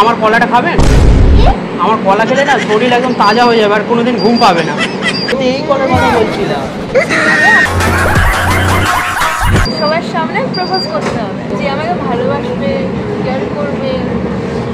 আমার কলাটা খাবেন? আমার কলা খেলে না শরীর একদম তাজা হয়ে যাবে আর কোনোদিন ঘুম পাবে না। তুমি এই কলার কথা বলছিলাম। সবার সামনে প্রপোজ করতে হবে, যে আমাকে ভালোবাসবে, কেয়ার করবে,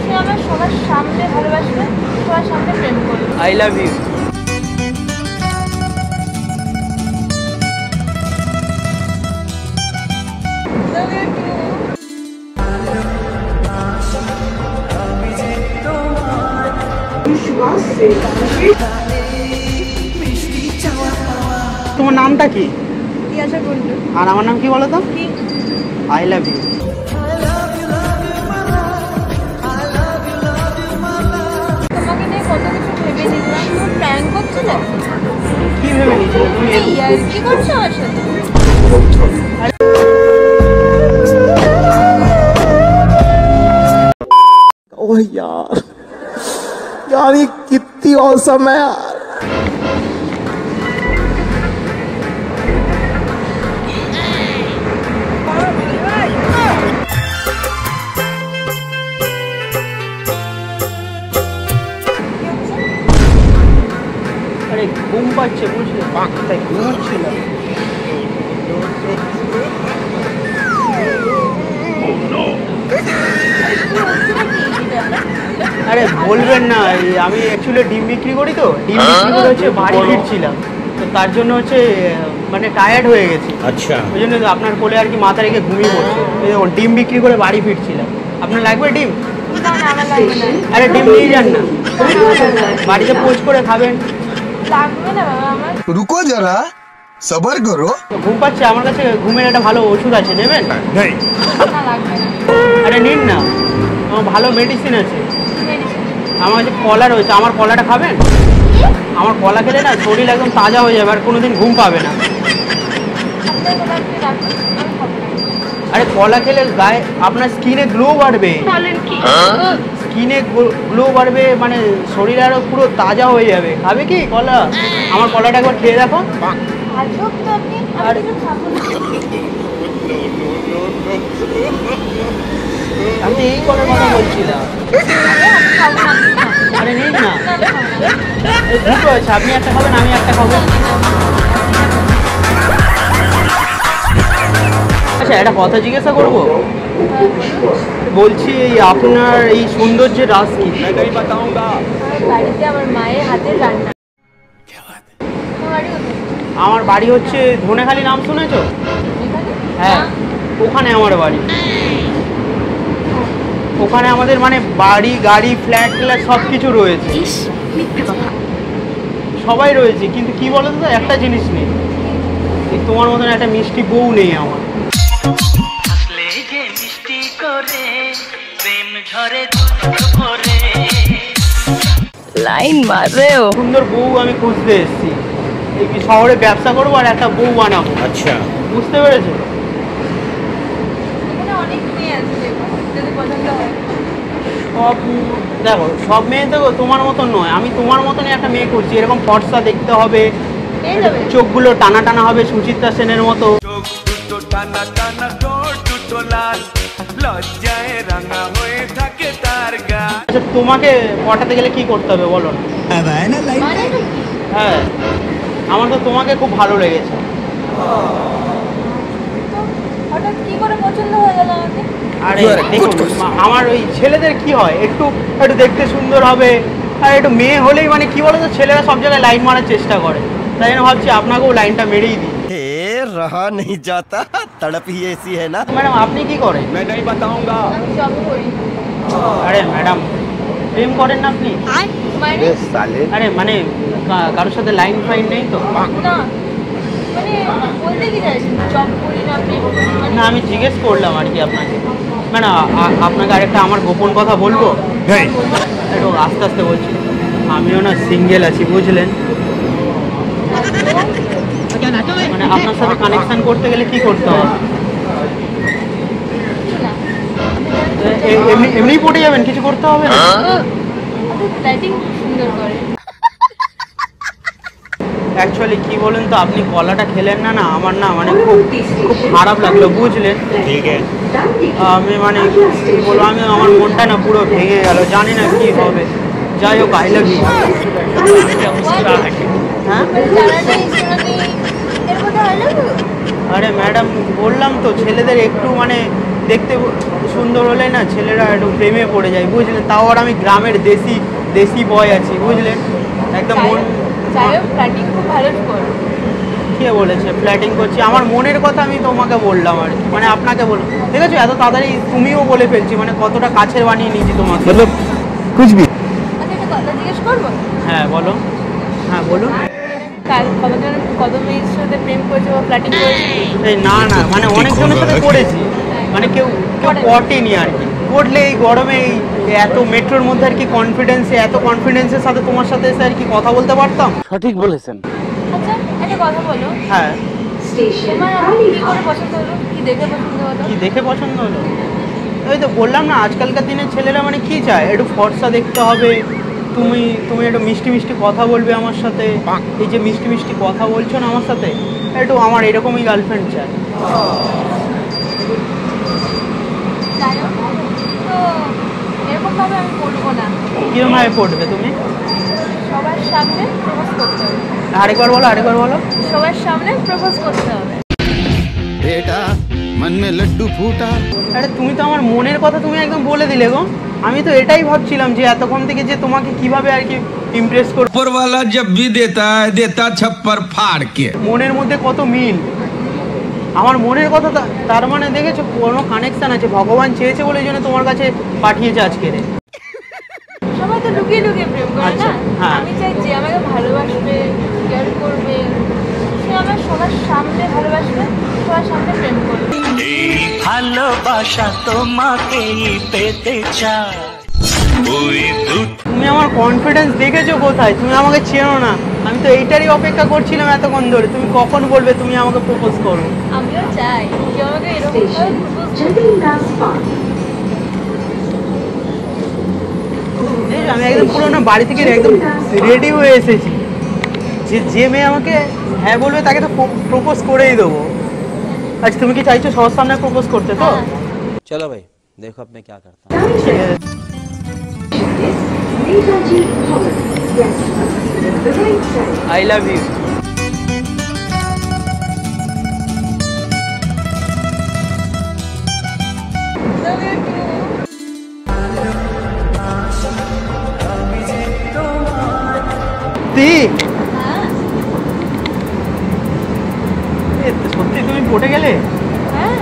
সে আমার সবার সামনে ভালোবাসবে, সবার সামনে প্রেম করবে। I love you. তোমার নামটা কি? আর আমার নাম কি বলো তো? I love you. তোমাকে নিয়ে কত কিছু ভেবে নিলাম, তুমি প্র্যাঙ্ক করছিলে? কি ভেবে নিয়েছিলে তুমি? কি করছো আমার সাথে? ओह यार यार ये कितनी औसम है यार। আরে ঘুম পাচ্ছে বুঝলে, তাই ঘুমোচ্ছিলাম। আরে বলবেন না, আমি অ্যাকচুয়ালি ডিম বিক্রি করি, তো ডিম বিক্রি করে হচ্ছে বাড়ি ফিরছিলাম, তো তার জন্য হচ্ছে মানে টায়ার্ড হয়ে গেছি। আচ্ছা, ওই জন্য আপনার কোলে আর কি মাথা রেখে ঘুমিয়ে পড়ছে। ডিম বিক্রি করে বাড়ি ফিরছিলাম। আপনার লাগবে ডিম? আরে ডিম নিয়ে যান না, বাড়িতে পোস্ট করে খাবেন। লাগবে না বাবা আমার। रुको जरा सबर करो। ঘুম পাচ্ছে, আমার কাছে ঘুমের একটা ভালো ওষুধ আছে, নেবেন? না লাগবে না। আরে নিন না, আমার ভালো মেডিসিন আছে। মেডিসিন? আমার কাছে কলা রয়েছে, আমার কলাটা খাবেন? আমার কলা খেলে না শরীর একদম তাজা হয়ে যাবে আর কোনোদিন ঘুম পাবে না। আপনার কথা আপনি রাখুন, আমি খাবো না। আরে কলা খেলে গায়ে আপনার স্কিনে গ্লো বাড়বে। বলেন কি? স্কিনে গ্লো বাড়বে, মানে শরীর আরো পুরো তাজা হয়ে যাবে। খাবে কি কলা? আমার কলাটা একবার খেয়ে দেখো। আজব তো আপনি, আমি কিছু খাবো না। আমি এই কলার কথা বলছিলাম। আমি খাবো না, আপনি খান। আরে নিন না, না, আমি খাবো না। এই দুটো আছে, আপনি একটা খাবেন আমি একটা খাবো। আচ্ছা একটা কথা জিজ্ঞাসা করবো? বলছি এই আপনার এই সৌন্দর্যের রাজ কি? আমার বাড়িতে আমার মায়ের হাতের রান্না। তোমার বাড়ি কোথায়? আমার বাড়ি হচ্ছে ধনেখালি, নাম শুনেছো? এখানে? হ্যাঁ, ওখানে আমার বাড়ি। ওখানে আমাদের মানে বাড়ি গাড়ি ফ্ল্যাট ফ্ল্যাট সব কিছু রয়েছে, সবাই রয়েছে, কিন্তু কি বলো তো, একটা জিনিস নেই, এই তোমার মতন একটা মিষ্টি বউ নেই আমার। লাইন মারে ও। সুন্দর বউ আমি খুঁজতে এসেছি, এই কি শহরে ব্যবসা করবো আর একটা বউ বানাবো। আচ্ছা, বুঝতে পেরেছো? এখানে অনেক মেয়ে আছে, দেখো যদি পছন্দ হয়। সব দেখো, সব মেয়ে তো তোমার মতন নয়, আমি তোমার মতনই একটা মেয়ে করছি। এরকম ফর্সা দেখতে হবে, পেয়ে যাবে। চোখগুলো টানা টানা হবে সুচিত্রা সেনের মতো। আচ্ছা তোমাকে পটাতে গেলে কি করতে হবে বলো না? মানে কি? হ্যাঁ, আমার তো তোমাকে খুব ভালো লেগেছে। তো হঠাৎ কি করে পছন্দ হয়ে গেল আমাকে? আরে দেখুন, আমার ওই ছেলেদের কি হয়, একটু একটু দেখতে সুন্দর হবে, আর একটু মেয়ে হলেই মানে কি বলো তো, ছেলেরা সব জায়গায় লাইন মারার চেষ্টা করে, তাই জন্য ভাবছি আপনাকেও লাইনটা মেরেই দিই। रहा नहीं जाता तड़प ही ऐसी है ना। ম্যাডাম আপনি কি করেন? আমি জব করি। আরে ম্যাডাম প্রেম করেন না আপনি? মানে? আরে মানে কারোর সাথে লাইন ফাইন নেই তো? না, মানে বলতে কি চাইছেন, জব করি না প্রেম করি মানে? না আমি জিজ্ঞেস করলাম আর কি আপনাকে। ম্যাডাম আপনাকে আরেকটা আমার গোপন কথা বলবো? একটু আস্তে আস্তে বলছি, আমিও না সিঙ্গেল আছি বুঝলেন। মানে আপনার সাথে কানেকশন করতে গেলে কি করতে হবে? এমনি এমনি পড়ে যাবেন, কিছু করতে হবে না। লাইটিং সুন্দর করে। অ্যাকচুয়ালি কি বলুন তো, আপনি কলাটা খেলেন না, না আমার না মানে খুব খুব খারাপ লাগলো, বুঝলেন? ঠিক আছে, আমি মানে কি বলবো, আমি আমার মনটা না পুরো ভেঙে গেল, জানি না কি হবে। যাই হোক, আই লাভ ইউ। হ্যাঁ, আরে ম্যাডাম বললাম তো, ছেলেদের একটু মানে দেখতে সুন্দর হলে না ছেলেরা একটু প্রেমে পড়ে যায়, বুঝলেন? তাও আর আমি গ্রামের দেশি বয় আছি, বুঝলেন? একদম মন। কে বলেছে ফ্ল্যাটিং করছি? আমার মনের কথা আমি তোমাকে বললাম আর কি, মানে আপনাকে বললাম। ঠিক আছে, এত তাড়াতাড়ি তুমিও বলে ফেলছি, মানে কতটা কাছের বানিয়ে নিয়েছি তোমাকে। কুচবি। হ্যাঁ বলো, হ্যাঁ বলুন। এই না না, মানে অনেকজনের সাথে করেছি, মানে কেউ পটেনি আর কি। পড়লে এই গরমে এই এত মেট্রোর মধ্যে আর কি এত কনফিডেন্সের সাথে তোমার সাথে এসে আর কি কথা বলতে পারতাম। সঠিক বলেছেন। আচ্ছা একটা কথা বলো। হ্যাঁ, তোমার কি দেখে পছন্দ হলো? ওই তো বললাম না, আজকালকার দিনের ছেলেরা মানে কি চায়, একটু ফর্সা দেখতে হবে, তুমি একটু মিষ্টি মিষ্টি কথা বলবে আমার সাথে, এই যে মিষ্টি মিষ্টি কথা বলছো না আমার সাথে, একটু আমার এরকমই গার্লফ্রেন্ড চায়। তো এরকম ভাবে আমি পড়বো না। কিরকম ভাবে পড়বে তুমি? সবার সামনে প্রপোজ করতে হবে। আরেকবার বলো। সবার সামনে প্রপোজ করতে হবে। बेटा मन में लड्डू फूटा। আরে তুমি তো আমার মনের কথা তুমি একদম বলে দিলে গো। আমি তো এটাই ভাবছিলাম যে এতক্ষণ থেকে যে তোমাকে কিভাবে আর কি ইমপ্রেস করব। ऊपरवाला जब भी देता है देता छप्पर फाड़ के। মনের মধ্যে কত মিল, আমার মনের কথা তার মানে দেখেছো কোনো কানেকশন আছে, ভগবান চেয়েছে বলে এই জন্য তোমার কাছে পাঠিয়েছে আজকে। সবাই তো লুকিয়ে লুকিয়ে প্রেম করে আচ্ছা, না, হ্যাঁ। আমি চাই যে আমাকে ভালোবাসবে, কেয়ার করবে, সে আমার সবার সামনে ভালোবাসবে, সবার সামনে প্রেম করবে। ভালোবাসা তোমাকেই পেতে চাই। তুমি আমার কনফিডেন্স দেখেছো কোথায়? তুমি আমাকে চেনো না, আমি তো এইটারই অপেক্ষা করছিলাম এতক্ষণ ধরে, তুমি কখন বলবে তুমি আমাকে প্রপোজ করো। আমিও চাই যে আমাকে এরকম ভাবে প্রপোজ আমি একদম পুরো না বাড়ি থেকে একদম রেডি হয়ে এসেছি, যে মেয়ে আমাকে হ্যাঁ বলবে তাকে তো প্রপোজ করেই দেবো। আচ্ছা তুমি কি চাইছো সবার সামনে প্রপোজ করতে? তো चलो भाई देखो अब मैं क्या करता हूँ। I love you. সত্যি তুমি পড়ে গেলে? হ্যাঁ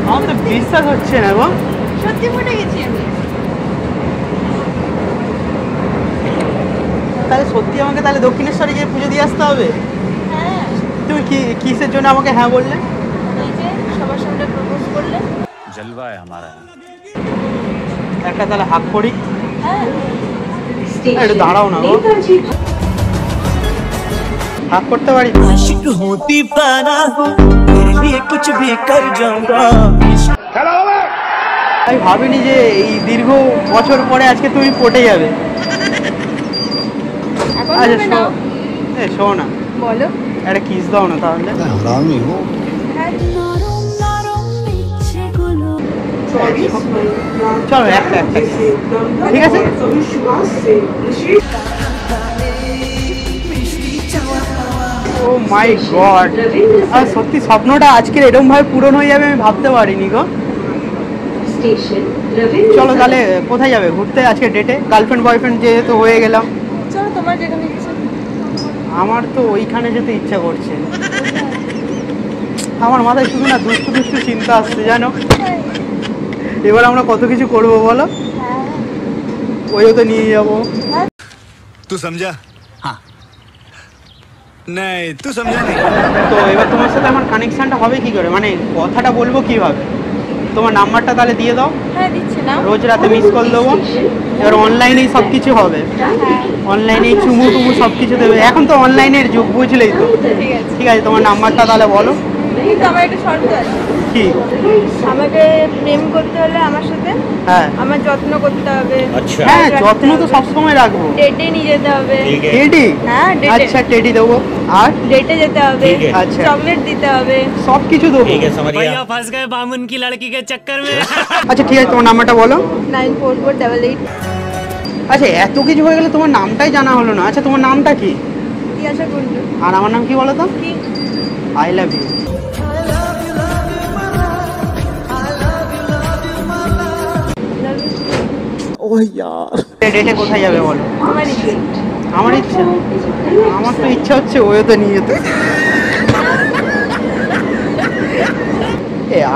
আমার তো বিশ্বাস হচ্ছে না গো। সত্যি পড়ে গেছি আমি। তাহলে সত্যি আমাকে তাহলে দক্ষিণেশ্বরে গিয়ে পুজো দিয়ে আসতে হবে। হ্যাঁ তুমি কিসের জন্য আমাকে হ্যাঁ বললে? এই যে সবার সামনে প্রপোজ করলে। जलवा है हमारा। একটা তাহলে হাক করি। হ্যাঁ একটু দাঁড়াও না গো, হাক করতে পারি? आशिक हूँ दीवाना हूँ तेरे लिए कुछ भी कर जाऊंगा। আমি ভাবিনি যে এই দীর্ঘ বছর পরে আজকে তুমি পটে যাবে। এখন আচ্ছা হবে না। শো না, বলো। একটা কিস দাও না তাহলে। हरामी हो। হ্যাঁ চলো একটা ঠিক আছে। ও মাই গড, আর সত্যি স্বপ্নটা আজকের এরকম ভাবে পূরণ হয়ে যাবে আমি ভাবতে পারিনি গো। চলো তাহলে কোথায় যাবে ঘুরতে আজকে ডেটে? গার্লফ্রেন্ড বয়ফ্রেন্ড যেহেতু হয়ে গেলাম। চলো তোমার যেখানে ইচ্ছে। আমার তো ওইখানে যেতে ইচ্ছা করছে, আমার মাথায় শুধু না দুষ্টু দুষ্টু চিন্তা আসছে জানো। এবার আমরা কত কিছু করবো বলো, ওইও তো নিয়ে যাবো। तू समझा? हाँ नहीं तू समझा नहीं। তো এবার তোমার সাথে আমার কানেকশনটা হবে কি করে, মানে কথাটা বলবো কিভাবে? তোমার নাম্বারটা তাহলে দিয়ে দাও, হ্যাঁ দিচ্ছি না। রোজ রাতে মিস কল দেবো। এবার অনলাইনেই সব কিছু হবে, অনলাইনেই চুমু টুমু সব কিছু দেবে, এখন তো অনলাইনের যুগ বুঝলেই তো। ঠিক আছে ঠিক আছে, তোমার নাম্বারটা তাহলে বলো। কিন্তু আমার একটা শর্ত আছে। কি? আমাকে প্রেম করতে হলে আমার সাথে হ্যাঁ আমার যত্ন করতে হবে। হ্যাঁ, যত্ন তো সবসময় রাখবো। ডেটে নিয়ে যেতে হবে। টেডি? হ্যাঁ, ডেটে। আচ্ছা, টেডি দেবো। আর ডেটে যেতে হবে, আচ্ছা। চকলেট দিতে হবে, সব কিছু দেবো। भैया फंस गए बामुन की लड़की के चक्कर में। আচ্ছা ঠিক আছে, তোমার নাম্বারটা বলো। 944888। আচ্ছা, এত কিছু হয়ে গেলে তোমার নামটাই জানা হলো না। আচ্ছা, তোমার নামটা কি? তিয়াশা কুন্ডু। আর আমার নাম কি বলো তো? কি? I love you. ओह यार ডেটে কোথায় যাবে বলো? আমার ইচ্ছে। আমার ইচ্ছা? আমার তো ইচ্ছা হচ্ছে ওই তো নিয়ে যেতে।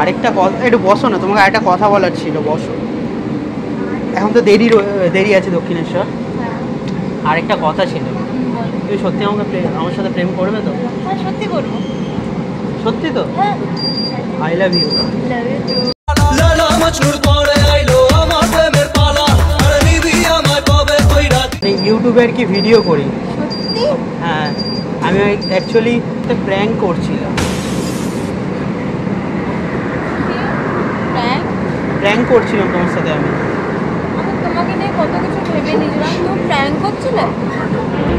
আরেকটা কথা, একটু বসো না, তোমাকে আরেকটা কথা বলার ছিল, বসো। এখন তো দেরি আছে দক্ষিণেশ্বর। হ্যাঁ। আরেকটা কথা ছিল, বল। তুমি সত্যি আমার সাথে প্রেম করবে তো? হ্যাঁ, সত্যি করবো। সত্যি তো? হ্যাঁ। I love you. Love you too. ইউটিউবের কি ভিডিও করি? সত্যি? হ্যাঁ, আমি অ্যাকচুয়ালি প্র্যাঙ্ক করছিলাম। প্র্যাঙ্ক? প্র্যাঙ্ক করছিলাম তোমার সাথে আমি। আমি তোমাকে নিয়ে কত কিছু ভেবে নিয়েছিলাম, তুমি প্র্যাঙ্ক করছিলে?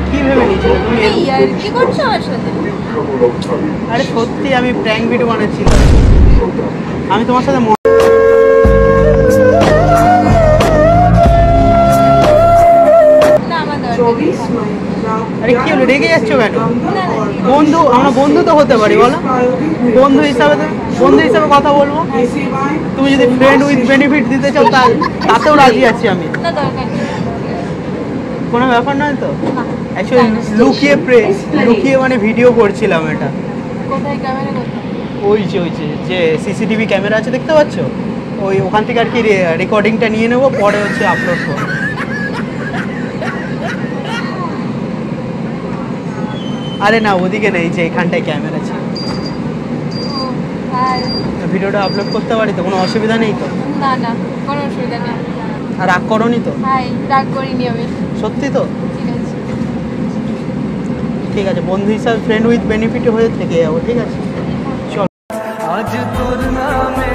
কি ভেবে নিয়েছিলে তুমি? ইয়ার কি করছো আমার সাথে? আরে সত্যি আমি প্র্যাঙ্ক ভিডিও বানাচ্ছিলাম। আমি তোমার সাথে না, আমার দরকার নেই। আরে কি হলো, রেগে যাচ্ছ কেন? না, না, বন্ধু, আমরা বন্ধু তো হতে পারি বলো। বন্ধু হিসাবে কথা বলবো। তুমি যদি ফ্রেন্ড উইথ বেনিফিট দিতে চাও তাতেও রাজি আছি আমি। না, দরকার নেই। কোনো ব্যাপার নয় তো। না। অ্যাকচুয়ালি লুকিয়ে মানে ভিডিও করছিলাম এটা। কোথায় ক্যামেরা কোথায়? ওই যে সিসিটিভি ক্যামেরা আছে দেখতে পাচ্ছ, ওখান থেকে আর কি রেকর্ডিংটা নিয়ে নেবো, পরে হচ্ছে আপলোড করবো। আরে না, ওদিকে নেই, যে এখানটায় ক্যামেরা ছিল। হ্যাঁ। ভিডিওটা আপলোড করতে পারি তো, কোনো অসুবিধা নেই তো? না, না, কোনো অসুবিধা নেই। আর রাগ করোনি তো? হাই, রাগ করিনি আমি। সত্যি তো? ঠিক আছে। ঠিক আছে, বন্ধু হিসাবে ফ্রেন্ড উইথ বেনিফিট হয়ে থেকে যাবো, ঠিক আছে? চল। आज তোর নামে